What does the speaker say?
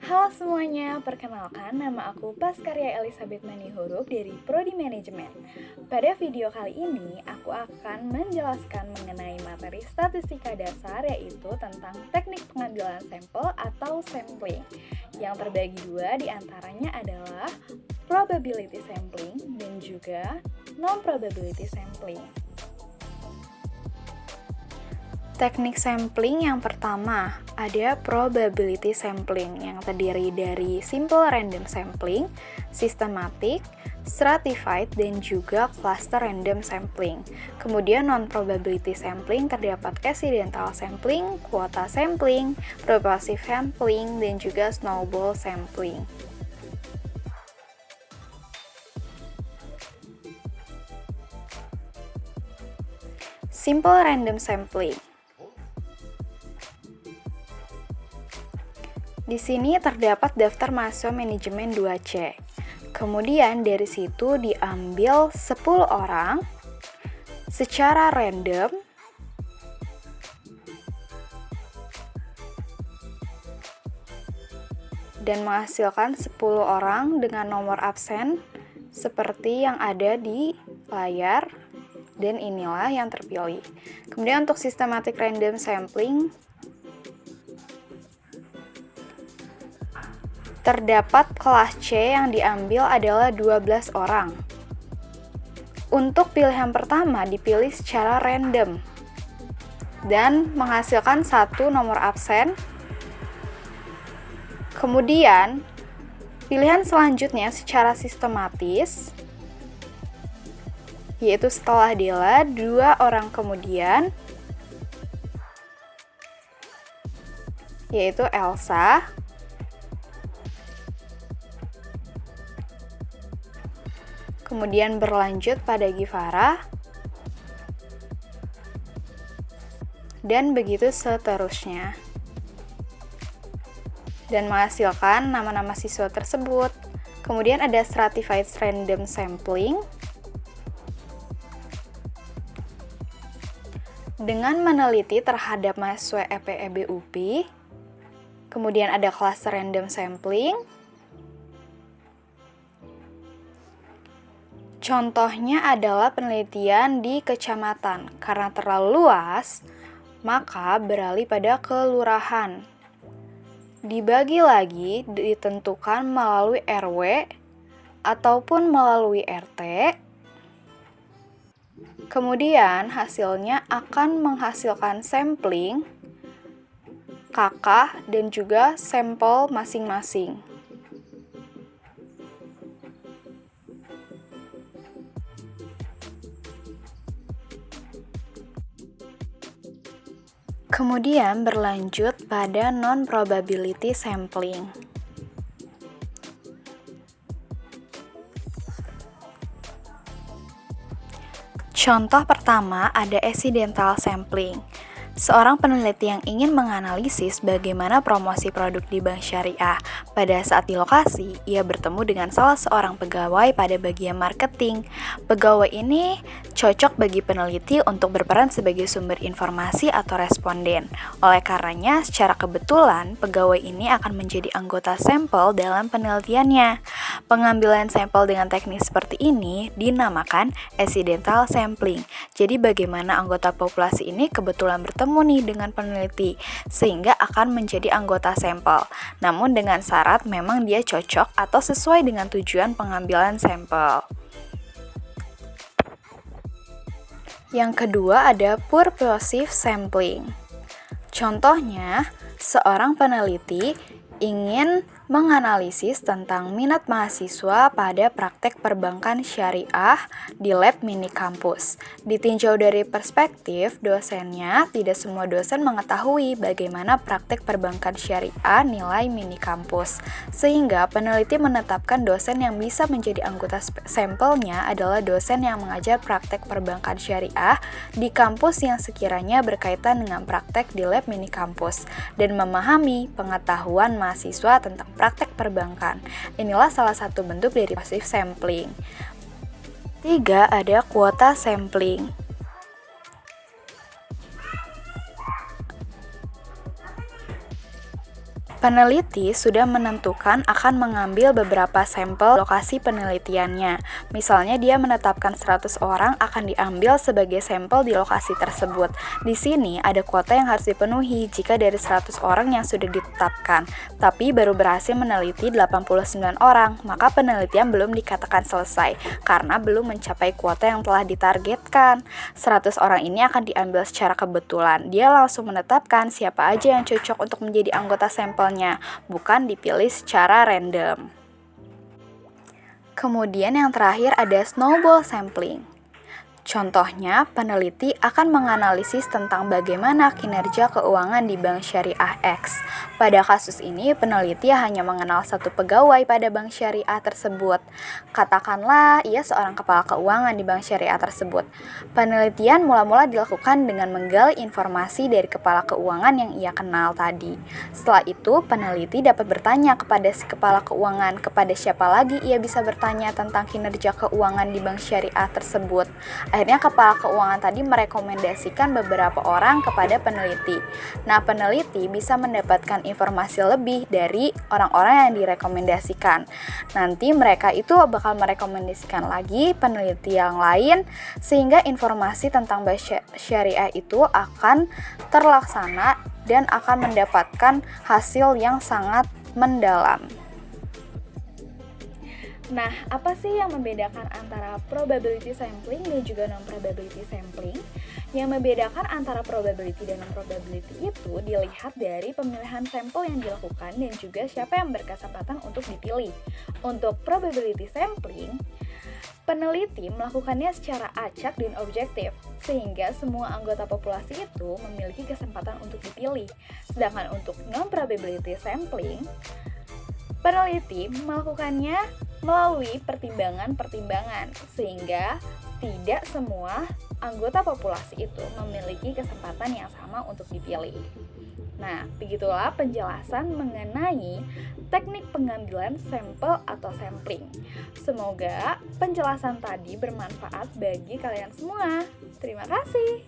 Halo semuanya, perkenalkan nama aku Paskarya Elizabeth Manihurup dari Prodi Manajemen. Pada video kali ini, aku akan menjelaskan mengenai materi statistika dasar yaitu tentang teknik pengambilan sampel atau sampling. Yang terbagi dua diantaranya adalah probability sampling dan juga non-probability sampling. Teknik sampling yang pertama ada probability sampling yang terdiri dari simple random sampling, systematic, stratified, dan juga cluster random sampling. Kemudian non-probability sampling terdapat accidental sampling, quota sampling, purposive sampling, dan juga snowball sampling. Simple random sampling. Di sini terdapat daftar mahasiswa manajemen 2C. Kemudian dari situ diambil 10 orang secara random dan menghasilkan 10 orang dengan nomor absen seperti yang ada di layar, dan inilah yang terpilih. Kemudian untuk systematic random sampling terdapat kelas C yang diambil adalah 12 orang. Untuk pilihan pertama dipilih secara random dan menghasilkan satu nomor absen. Kemudian, pilihan selanjutnya secara sistematis, yaitu setelah Della, 2 orang kemudian, yaitu Elsa, kemudian berlanjut pada Givara, dan begitu seterusnya. Dan menghasilkan nama-nama siswa tersebut. Kemudian ada stratified random sampling. Dengan meneliti terhadap mahasiswa EP/EB/UPI. Kemudian ada cluster random sampling. Contohnya adalah penelitian di kecamatan. Karena terlalu luas, maka beralih pada kelurahan. Dibagi lagi ditentukan melalui RW ataupun melalui RT. Kemudian hasilnya akan menghasilkan sampling, KK, dan juga sampel masing-masing. Kemudian berlanjut pada non-probability sampling. Contoh pertama ada accidental sampling. Seorang peneliti yang ingin menganalisis bagaimana promosi produk di bank syariah. Pada saat di lokasi, ia bertemu dengan salah seorang pegawai pada bagian marketing. Pegawai ini cocok bagi peneliti untuk berperan sebagai sumber informasi atau responden. Oleh karenanya, secara kebetulan, pegawai ini akan menjadi anggota sampel dalam penelitiannya. Pengambilan sampel dengan teknik seperti ini dinamakan accidental sampling. Jadi bagaimana anggota populasi ini kebetulan bertemu nih dengan peneliti, sehingga akan menjadi anggota sampel. Namun dengan syarat memang dia cocok atau sesuai dengan tujuan pengambilan sampel. Yang kedua ada purposive sampling. Contohnya, seorang peneliti ingin menganalisis tentang minat mahasiswa pada praktek perbankan syariah di lab mini kampus. Ditinjau dari perspektif dosennya, tidak semua dosen mengetahui bagaimana praktek perbankan syariah nilai mini kampus. Sehingga peneliti menetapkan dosen yang bisa menjadi anggota sampelnya adalah dosen yang mengajar praktek perbankan syariah di kampus yang sekiranya berkaitan dengan praktek di lab mini kampus dan memahami pengetahuan mahasiswa tentang praktek perbankan. Inilah salah satu bentuk dari passive sampling. 3. Ada kuota sampling. Peneliti sudah menentukan akan mengambil beberapa sampel lokasi penelitiannya. Misalnya dia menetapkan 100 orang akan diambil sebagai sampel di lokasi tersebut. Di sini ada kuota yang harus dipenuhi jika dari 100 orang yang sudah ditetapkan, tapi baru berhasil meneliti 89 orang, maka penelitian belum dikatakan selesai karena belum mencapai kuota yang telah ditargetkan. 100 orang ini akan diambil secara kebetulan. Dia langsung menetapkan siapa aja yang cocok untuk menjadi anggota sampel, bukan dipilih secara random. Kemudian yang terakhir ada snowball sampling. Contohnya, peneliti akan menganalisis tentang bagaimana kinerja keuangan di bank syariah X. Pada kasus ini, peneliti hanya mengenal satu pegawai pada bank syariah tersebut. Katakanlah ia seorang kepala keuangan di bank syariah tersebut. Penelitian mula-mula dilakukan dengan menggali informasi dari kepala keuangan yang ia kenal tadi. Setelah itu, peneliti dapat bertanya kepada si kepala keuangan, kepada siapa lagi ia bisa bertanya tentang kinerja keuangan di bank syariah tersebut. Akhirnya kepala keuangan tadi merekomendasikan beberapa orang kepada peneliti. Nah, peneliti bisa mendapatkan informasi lebih dari orang-orang yang direkomendasikan. Nanti mereka itu bakal merekomendasikan lagi peneliti yang lain, sehingga informasi tentang bank syariah itu akan terlaksana dan akan mendapatkan hasil yang sangat mendalam. Nah, apa sih yang membedakan antara probability sampling dan juga non-probability sampling? Yang membedakan antara probability dan non-probability itu dilihat dari pemilihan sampel yang dilakukan dan juga siapa yang berkesempatan untuk dipilih. Untuk probability sampling, peneliti melakukannya secara acak dan objektif, sehingga semua anggota populasi itu memiliki kesempatan untuk dipilih. Sedangkan untuk non-probability sampling, peneliti melakukannya melalui pertimbangan-pertimbangan, sehingga tidak semua anggota populasi itu memiliki kesempatan yang sama untuk dipilih. Nah, begitulah penjelasan mengenai teknik pengambilan sampel atau sampling. Semoga penjelasan tadi bermanfaat bagi kalian semua. Terima kasih.